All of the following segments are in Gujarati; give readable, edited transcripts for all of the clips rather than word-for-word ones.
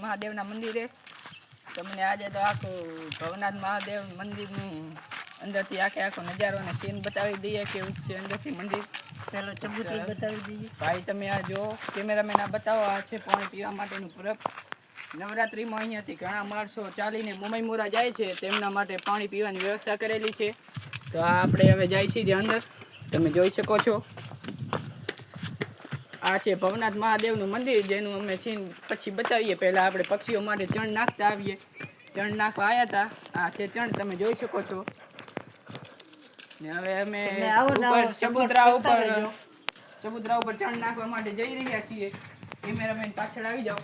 મહાદેવના મંદિરે. તમને આજે તો આખું ભવનાથ મહાદેવ મંદિરનું અંદરથી આખો નજારો અને સીન બતાવી દઈએ કેવું છે અંદરથી મંદિર. પેલો ચબૂતરો બતાવી દઈએ. ભાઈ તમે આ જો કેમેરામેન આ બતાવો. આ છે પાણી પીવા માટેનું પરબ. નવરાત્રિમાં અહીંયાથી ઘણા માણસો ચાલીને મુંબઈ જાય છે, તેમના માટે પાણી પીવાની વ્યવસ્થા કરેલી છે. તો આ આપણે હવે જાય છીએ અંદર, તમે જોઈ શકો છો. આ છે ભવનાથ મહાદેવનું મંદિર, જેનું અમે સીન પછી બતાવીએ. પહેલાં આપણે પક્ષીઓ માટે ચણ નાખતા આવીએ. ચણ નાખવા આવ્યા હતા. આ છે ચણ, તમે જોઈ શકો છો. ને હવે અમે ઉપર ચબૂતરા ઉપર ચણ નાખવા માટે જઈ રહ્યા છીએ. કેમેરામેન પાછળ આવી જાઓ.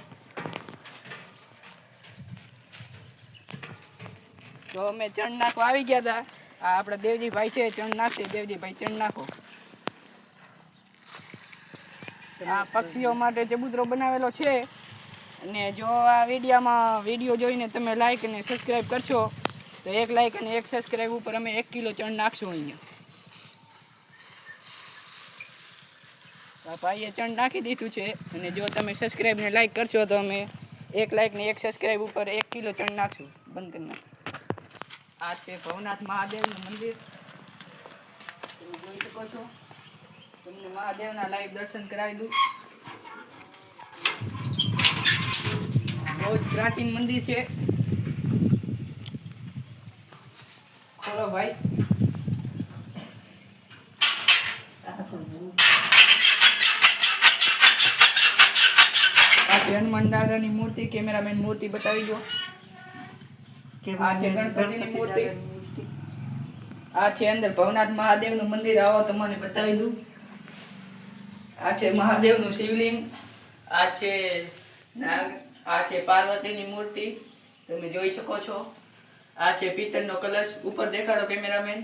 તો અમે ચણ નાખવા આવી ગયા હતા. આ આપણા દેવજીભાઈ છે, ચણ નાખશે. દેવજીભાઈ ચણ નાખો. આ પક્ષીઓ માટે ચબૂતરો બનાવેલો છે. અને જો આ વિડીયો જોઈને તમે લાઈક અને સબસ્ક્રાઈબ કરશો તો 1 લાઈક અને 1 સબસ્ક્રાઈબ ઉપર અમે 1 કિલો ચણ નાખશું. અહીંયા ભાઈએ ચણ નાખી દીધું છે. અને જો તમે સબસ્ક્રાઈબ ને લાઈક કરશો તો અમે 1 લાઈક ને 1 સબસ્ક્રાઈબ ઉપર 1 કિલો ચણ નાખશું. બંધ કરી નાખ. આ છે ભવનાથ મહાદેવનું મંદિર, તમે જોઈ શકો છો. તમને મહાદેવના લાઈવ દર્શન કરાવી દઉં. બહુ જ પ્રાચીન મંદિર છે. ખોલો ભાઈ. આ છે હનુમાન દાદાની મૂર્તિ. કેમેરામેન મૂર્તિ બતાવી દો. આ છે ગણપતિની મૂર્તિ. આ છે અંદર ભવનાથ મહાદેવનું મંદિર. આવો તમને બતાવી દઉં. આ છે મહાદેવનું શિવલિંગ. આ છે પાર્વતીની મૂર્તિ, તમે જોઈ શકો છો. આ છે પિત્તળનો કલશ. ઉપર દેખાડો કેમેરામેન.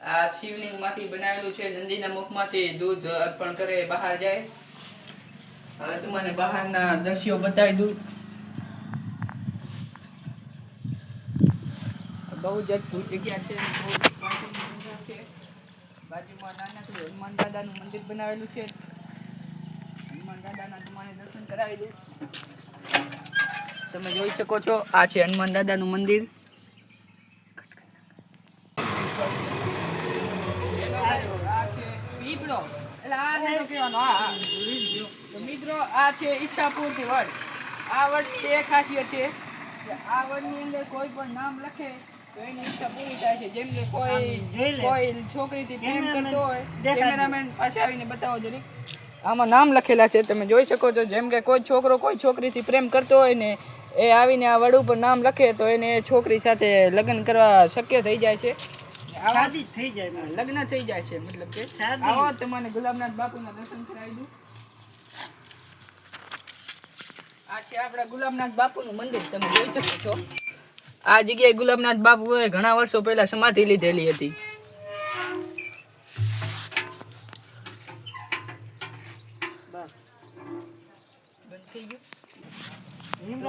આ શિવલિંગ માંથી બનાવેલું છે. નંદીના મુખમાંથી દૂધ અર્પણ કરે બહાર જાય. હવે તમને બહારના દ્રશ્યો બતાવી દઉં. બહુ જ અદભુત જગ્યા છે. બાજુમાં નાનકડું હનુમાન દાદાનું મંદિર બનાવેલું છે. હનુમાન દાદાના તમને દર્શન કરાવી દઉં. તમે જોઈ શકો છો. આ છે હનુમાન દાદાનું મંદિર. મિત્રો આ છે ઈચ્છાપૂર્તિ વડ. આ વડની એ ખાસિયત છે કે આ વડની અંદર કોઈ પણ નામ લખે તો એની ઈચ્છા પૂરી થાય છે. જેમ કે કોઈ છોકરીથી પ્રેમ કરતો હોય, કેમેરામેન પાસે આવીને બતાવો જરીક. આમાં નામ લખેલા છે, તમે જોઈ શકો છો. જેમ કે કોઈ છોકરો કોઈ છોકરીથી પ્રેમ કરતો હોય ને એ આવીને આ વડ ઉપર નામ લખે તો એને છોકરી સાથે લગ્ન કરવા શક્ય થઈ જાય છે. લગ્ન થઈ જાય છે. મતલબ કે આવો તમને ગુલાબનાથ બાપુના દર્શન કરાવી દઉં. આ છે આપણા ગુલાબનાથ બાપુનું મંદિર, તમે જોઈ શકો છો. આ જગ્યાએ ગુલાબનાથ બાપુએ ઘણા વર્ષો પહેલા સમાધિ લીધેલી હતી.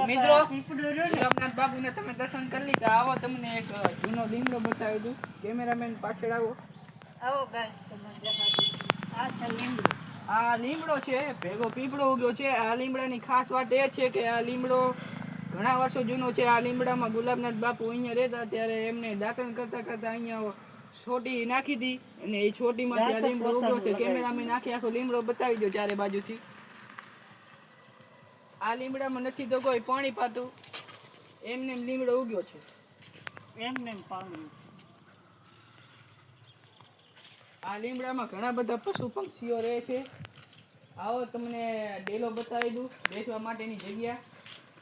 મિત્રો ગુલાબનાથ બાપુને તમે દર્શન કરી લીધા. આવો તમને એક જૂનો લીમડો બતાવી દઉં. કેમેરામેન પાછળ આવો. આ લીમડો છે, ભેગો પીપળો ઉગ્યો છે. આ લીમડાની ખાસ વાત એ છે કે આ લીમડો ઘણા વર્ષો જૂનો છે. આ લીમડામાં ગુલાબનાથ બાપુ અહીંયા રહેતા ત્યારે એમને દાતણ કરતા અહીંયા છોટી નાખી હતી અને એ છોટીમાંથી આ લીમડો ઉગ્યો છે. કેમેરામેન આખો લીમડો બતાવી દો ચારે બાજુથી. આ લીમડામાં નથી તો કોઈ પાણી પાતું, એમને લીમડો ઉગ્યો છે. આ લીમડામાં ઘણા બધા પશુ પક્ષીઓ રહે છે. આવો તમને ડેલો બતાવી દઉં, બેસવા માટેની જગ્યા.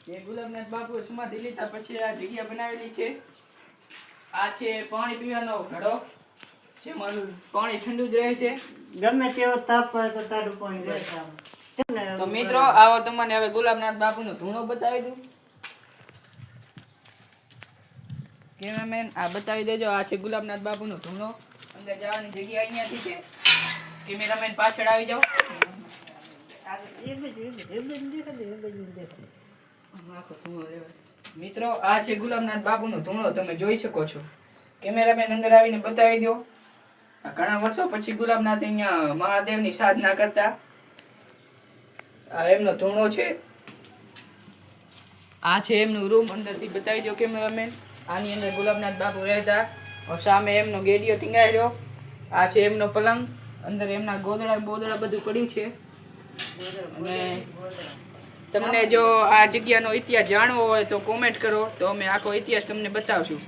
જે ગુલાબનાથ બાપુએ સમાધિ લીધા પછી આ જગ્યા બનાવેલી છે. આ છે પાણી પીવાનો ઘડો, જેમાં પાણી ઠંડુ જ રહે છે. ગમે તેવો તાપ હોય તો ટાઢું પાણી રહે છે. તો મિત્રો આવો તમને હવે ગુલાબનાથ બાપુનો ધૂણો બતાવી દઉં. કેમેરામેન આ બતાવી દેજો. આ છે ગુલાબનાથ બાપુનો ધૂણો. અંદર જવાની જગ્યા અહીંયાથી છે. કેમેરામેન પાછળ આવી જાઓ. મિત્રો આ છે ગુલાબનાથ બાપુનો ધૂણો, તમે જોઈ શકો છો. કેમેરામેન અંદર આવીને બતાવી દો. ઘણા વર્ષો પછી ગુલાબનાથ અહીંયા મહાદેવની સાધના કરતા. આ એમનો ધૂણો છે. આ છે એમનું રૂમ, અંદરથી બતાવી દો કેમેરામેન. આની અંદર ગુલાબનાથ બાપુ રહેતા. સામે એમનો ગેડિયો ટીંગાડ્યો. આ છે એમનો પલંગ, અંદર એમના ગોદડા બોદડા બધું પડ્યું છે. અને તમને જો આ જગ્યાનો ઇતિહાસ જાણવો હોય તો કોમેન્ટ કરો, તો અમે આખો ઇતિહાસ તમને બતાવશું.